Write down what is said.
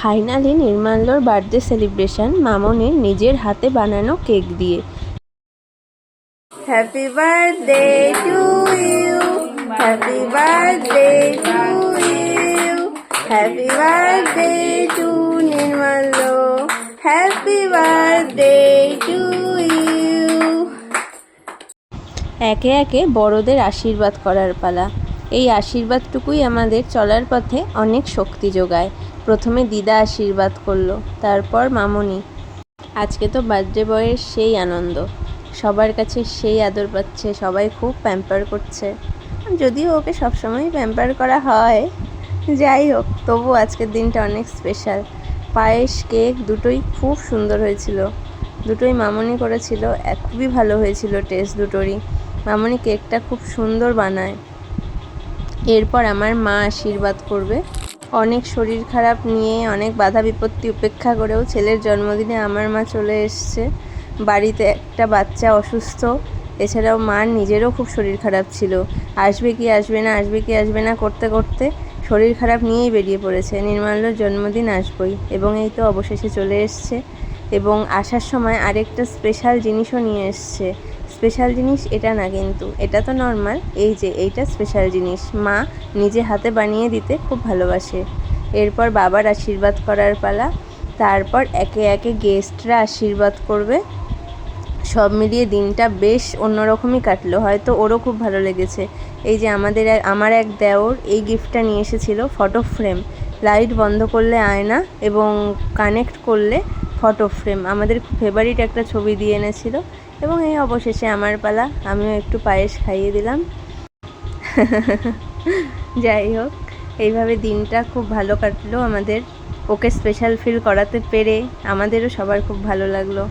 Finally নির্মাল্যর birthday celebration মামনির নিজের হাতে বানানো কেক দিয়ে। Happy birthday to you, happy birthday to you, happy birthday to Nirmalya, happy birthday to you. একে একে বড়দের আশীর্বাদ করার পালা। এই আশীর্বাদটুকুই আমাদের চলার পথে অনেক শক্তি যোগায়। প্রথমে দিদা আশীর্বাদ করলো, তারপর মামনি। আজকে তো বার্থডে বয়ের সেই আনন্দ, সবার কাছে সেই আদর পাচ্ছে, সবাই খুব প্যাম্পার করছে। যদিও ওকে সবসময় প্যাম্পার করা হয়, যাই হোক তবু আজকের দিনটা অনেক স্পেশাল। পায়েস কেক দুটোই খুব সুন্দর হয়েছিল, দুটোই মামনি করেছিল, খুবই ভালো হয়েছিল টেস্ট দুটোরই। মামনি কেকটা খুব সুন্দর বানায়। এরপর আমার মা আশীর্বাদ করবে। অনেক শরীর খারাপ নিয়ে, অনেক বাধা বিপত্তি উপেক্ষা করেও ছেলের জন্মদিনে আমার মা চলে এসছে। বাড়িতে একটা বাচ্চা অসুস্থ, এছাড়াও মার নিজেরও খুব শরীর খারাপ ছিল। আসবে কি আসবে না, আসবে কি আসবে না করতে করতে শরীর খারাপ নিয়েই বেরিয়ে পড়েছে। নির্মাল্যর জন্মদিন আসবই, এবং এই তো অবশেষে চলে এসছে। এবং আসার সময় আরেকটা স্পেশাল জিনিসও নিয়ে এসছে। স্পেশাল জিনিস এটা না, কিন্তু এটা তো নর্মাল, এই যে এইটা স্পেশাল জিনিস মা নিজে হাতে বানিয়ে দিতে খুব ভালোবাসে। এরপর বাবার আশীর্বাদ করার পালা, তারপর একে একে গেস্টরা আশীর্বাদ করবে। সব মিলিয়ে দিনটা বেশ অন্যরকমই কাটলো, হয়তো ওরও খুব ভালো লেগেছে। এই যে আমার এক দেওর এই গিফটটা নিয়ে এসেছিলো, ফটো ফ্রেম। লাইট বন্ধ করলে আয়না এবং কানেক্ট করলে ফটো ফ্রেম। আমাদের ফেভারিট একটা ছবি দিয়ে এনেছিল। এবং এই অবশেষে আমার পালা, আমিও একটু পায়েস খাইয়ে দিলাম। যাই হোক, এইভাবে দিনটা খুব ভালো কাটলো আমাদের। ওকে স্পেশাল ফিল করাতে পেরে আমাদেরও সবার খুব ভালো লাগলো।